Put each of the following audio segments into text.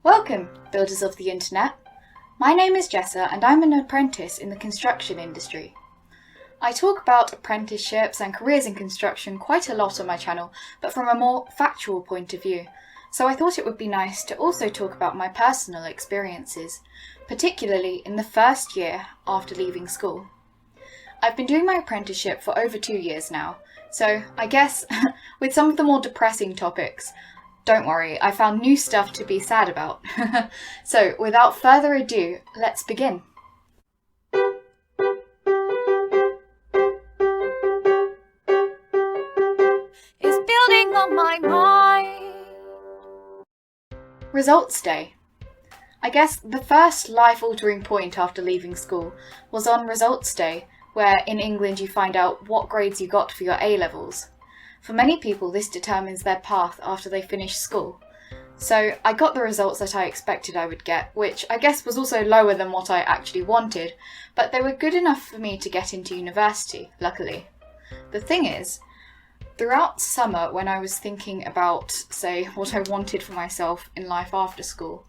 Welcome, builders of the internet. My name is Jessa and I'm an apprentice in the construction industry. I talk about apprenticeships and careers in construction quite a lot on my channel, but from a more factual point of view. So I thought it would be nice to also talk about my personal experiences, particularly in the first year after leaving school. I've been doing my apprenticeship for over 2 years now, so I guess with some of the more depressing topics, don't worry, I found new stuff to be sad about. So without further ado, let's begin. Is building on my mind. Results day. I guess the first life-altering point after leaving school was on results day, where in England you find out what grades you got for your A-levels. For many people, this determines their path after they finish school. So I got the results that I expected I would get, which I guess was also lower than what I actually wanted, but they were good enough for me to get into university, luckily. The thing is, throughout summer when I was thinking about, say, what I wanted for myself in life after school,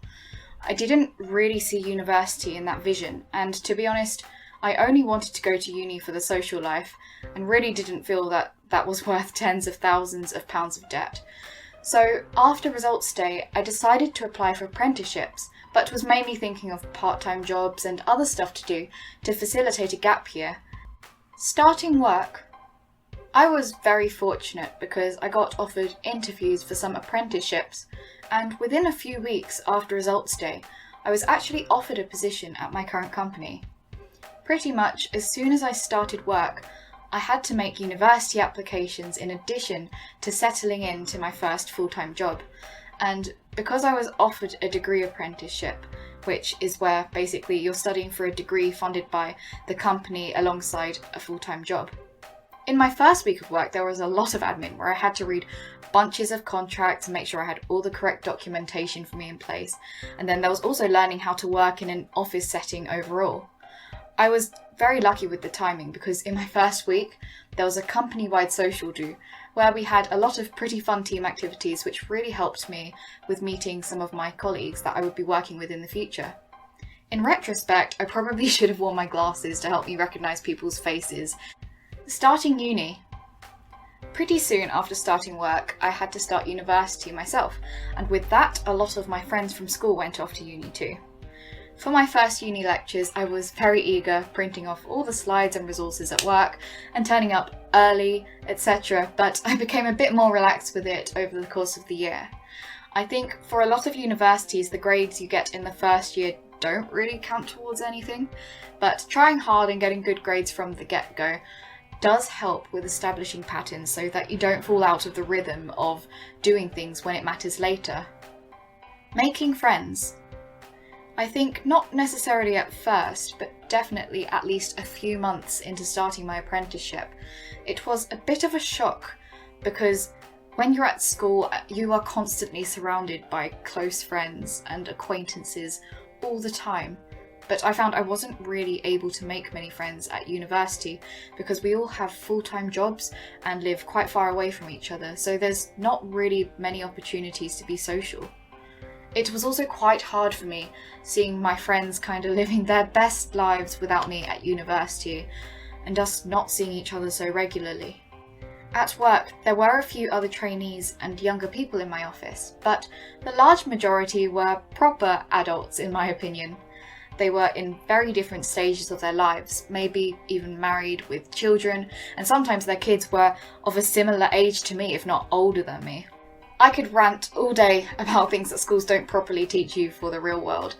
I didn't really see university in that vision, and to be honest, I only wanted to go to uni for the social life and really didn't feel that was worth tens of thousands of pounds of debt. So after results day, I decided to apply for apprenticeships, but was mainly thinking of part-time jobs and other stuff to do to facilitate a gap year. Starting work. I was very fortunate because I got offered interviews for some apprenticeships, and within a few weeks after results day, I was actually offered a position at my current company. Pretty much as soon as I started work, I had to make university applications in addition to settling into my first full-time job. And because I was offered a degree apprenticeship, which is where basically you're studying for a degree funded by the company alongside a full-time job. In my first week of work, there was a lot of admin where I had to read bunches of contracts and make sure I had all the correct documentation for me in place. And then there was also learning how to work in an office setting overall. I was very lucky with the timing because in my first week there was a company-wide social do where we had a lot of pretty fun team activities which really helped me with meeting some of my colleagues that I would be working with in the future. In retrospect, I probably should have worn my glasses to help me recognise people's faces. Starting uni. Pretty soon after starting work, I had to start university myself, and with that a lot of my friends from school went off to uni too. For my first uni lectures, I was very eager, printing off all the slides and resources at work and turning up early, etc., but I became a bit more relaxed with it over the course of the year. I think for a lot of universities, the grades you get in the first year don't really count towards anything, but trying hard and getting good grades from the get-go does help with establishing patterns so that you don't fall out of the rhythm of doing things when it matters later. Making friends. I think not necessarily at first, but definitely at least a few months into starting my apprenticeship, it was a bit of a shock because when you're at school, you are constantly surrounded by close friends and acquaintances all the time. But I found I wasn't really able to make many friends at university because we all have full-time jobs and live quite far away from each other, so there's not really many opportunities to be social. It was also quite hard for me seeing my friends kind of living their best lives without me at university and us not seeing each other so regularly. At work, there were a few other trainees and younger people in my office, but the large majority were proper adults in my opinion. They were in very different stages of their lives, maybe even married with children, and sometimes their kids were of a similar age to me, if not older than me. I could rant all day about things that schools don't properly teach you for the real world,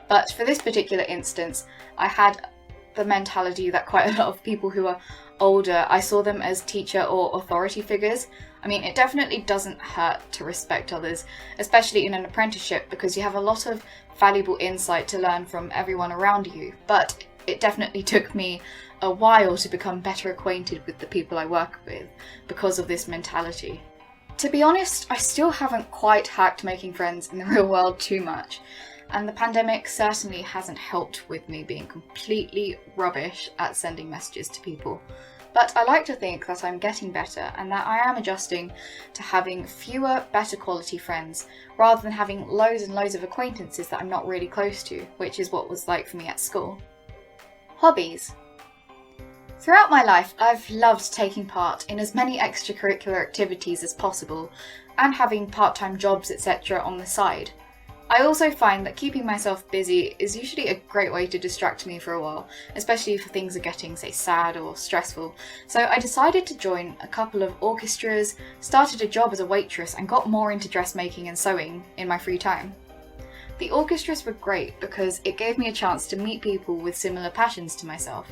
but for this particular instance, I had the mentality that quite a lot of people who are older, I saw them as teacher or authority figures. I mean, it definitely doesn't hurt to respect others, especially in an apprenticeship, because you have a lot of valuable insight to learn from everyone around you, but it definitely took me a while to become better acquainted with the people I work with because of this mentality. To be honest, I still haven't quite hacked making friends in the real world too much, and the pandemic certainly hasn't helped with me being completely rubbish at sending messages to people. But I like to think that I'm getting better and that I am adjusting to having fewer, better quality friends, rather than having loads and loads of acquaintances that I'm not really close to, which is what was like for me at school. Hobbies. Throughout my life, I've loved taking part in as many extracurricular activities as possible and having part-time jobs, etc. on the side. I also find that keeping myself busy is usually a great way to distract me for a while, especially if things are getting, say, sad or stressful. So I decided to join a couple of orchestras, started a job as a waitress, and got more into dressmaking and sewing in my free time. The orchestras were great because it gave me a chance to meet people with similar passions to myself.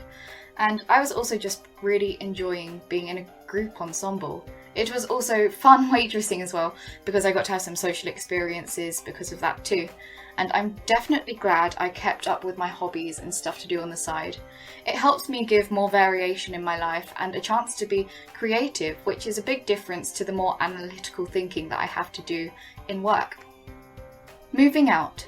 And I was also just really enjoying being in a group ensemble. It was also fun waitressing as well, because I got to have some social experiences because of that too. And I'm definitely glad I kept up with my hobbies and stuff to do on the side. It helps me give more variation in my life and a chance to be creative, which is a big difference to the more analytical thinking that I have to do in work. Moving out.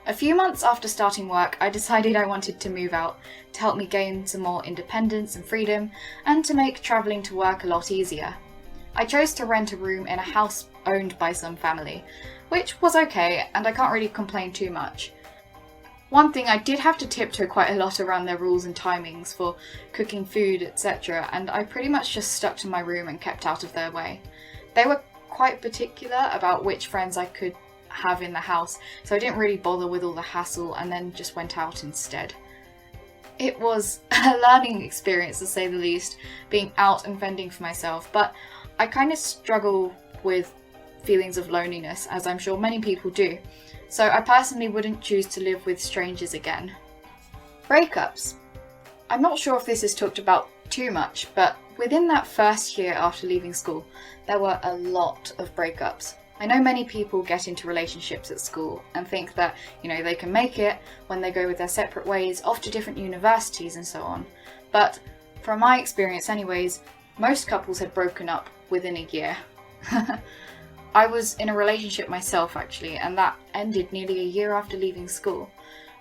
A few months after starting work, I decided I wanted to move out to help me gain some more independence and freedom, and to make travelling to work a lot easier. I chose to rent a room in a house owned by some family, which was okay, and I can't really complain too much. One thing, I did have to tiptoe quite a lot around their rules and timings for cooking food, etc., and I pretty much just stuck to my room and kept out of their way. They were quite particular about which friends I could have in the house, so I didn't really bother with all the hassle and then just went out instead. It was a learning experience, to say the least, being out and fending for myself, but I kind of struggle with feelings of loneliness, as I'm sure many people do, so I personally wouldn't choose to live with strangers again. Breakups. I'm not sure if this is talked about too much, but within that first year after leaving school, there were a lot of breakups. I know many people get into relationships at school and think that, they can make it when they go with their separate ways off to different universities and so on. But from my experience anyways, most couples had broken up within a year. I was in a relationship myself actually, and that ended nearly a year after leaving school,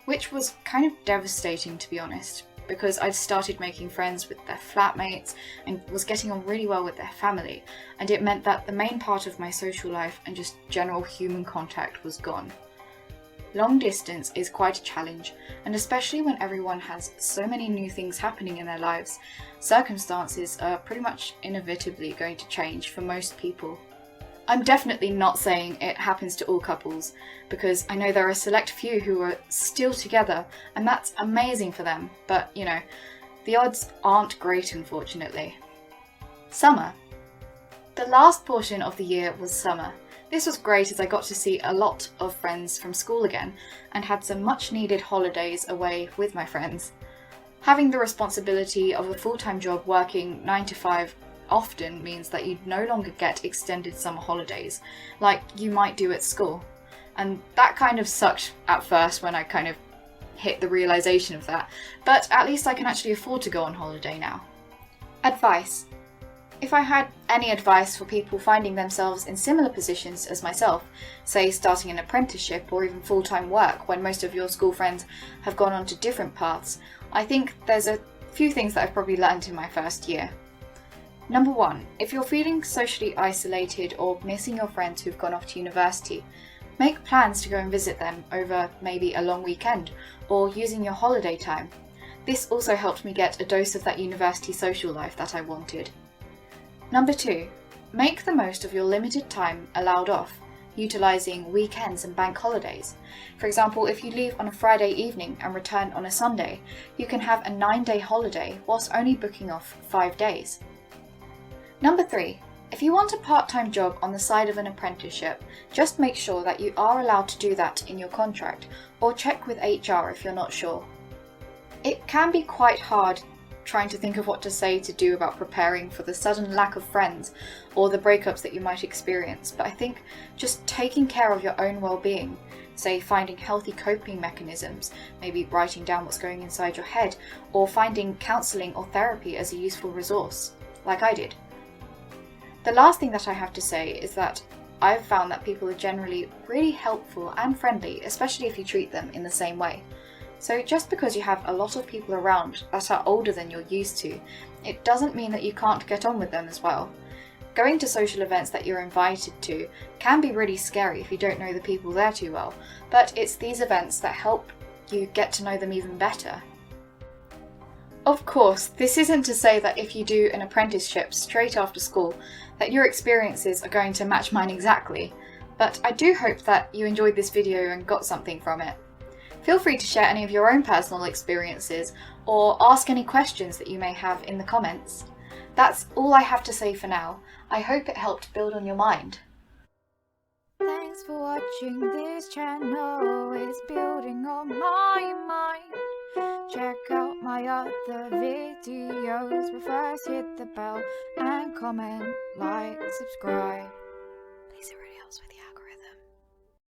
which was kind of devastating, to be honest, because I'd started making friends with their flatmates and was getting on really well with their family, and it meant that the main part of my social life and just general human contact was gone. Long distance is quite a challenge, and especially when everyone has so many new things happening in their lives, circumstances are pretty much inevitably going to change for most people. I'm definitely not saying it happens to all couples, because I know there are a select few who are still together, and that's amazing for them, but the odds aren't great, unfortunately. Summer. The last portion of the year was summer. This was great as I got to see a lot of friends from school again and had some much needed holidays away with my friends. Having the responsibility of a full-time job working 9 to 5 often means that you no longer get extended summer holidays like you might do at school. And that kind of sucked at first when I kind of hit the realization of that, but at least I can actually afford to go on holiday now. Advice. If I had any advice for people finding themselves in similar positions as myself, say starting an apprenticeship or even full-time work when most of your school friends have gone on to different paths, I think there's a few things that I've probably learned in my first year. Number 1, if you're feeling socially isolated or missing your friends who've gone off to university, make plans to go and visit them over maybe a long weekend or using your holiday time. This also helped me get a dose of that university social life that I wanted. Number 2, make the most of your limited time allowed off, utilising weekends and bank holidays. For example, if you leave on a Friday evening and return on a Sunday, you can have a 9-day holiday whilst only booking off 5 days. Number 3, if you want a part-time job on the side of an apprenticeship, just make sure that you are allowed to do that in your contract, or check with HR if you're not sure. It can be quite hard trying to think of what to say to do about preparing for the sudden lack of friends or the breakups that you might experience, but I think just taking care of your own well-being, say finding healthy coping mechanisms, maybe writing down what's going inside your head, or finding counselling or therapy as a useful resource, like I did. The last thing that I have to say is that I've found that people are generally really helpful and friendly, especially if you treat them in the same way. So just because you have a lot of people around that are older than you're used to, it doesn't mean that you can't get on with them as well. Going to social events that you're invited to can be really scary if you don't know the people there too well, but it's these events that help you get to know them even better. Of course, this isn't to say that if you do an apprenticeship straight after school, that your experiences are going to match mine exactly, but I do hope that you enjoyed this video and got something from it. Feel free to share any of your own personal experiences or ask any questions that you may have in the comments. That's all I have to say for now. I hope it helped build on your mind. Thanks for watching this channel, it's building on my mind. Check out my other videos, but first hit the bell and comment, like, subscribe.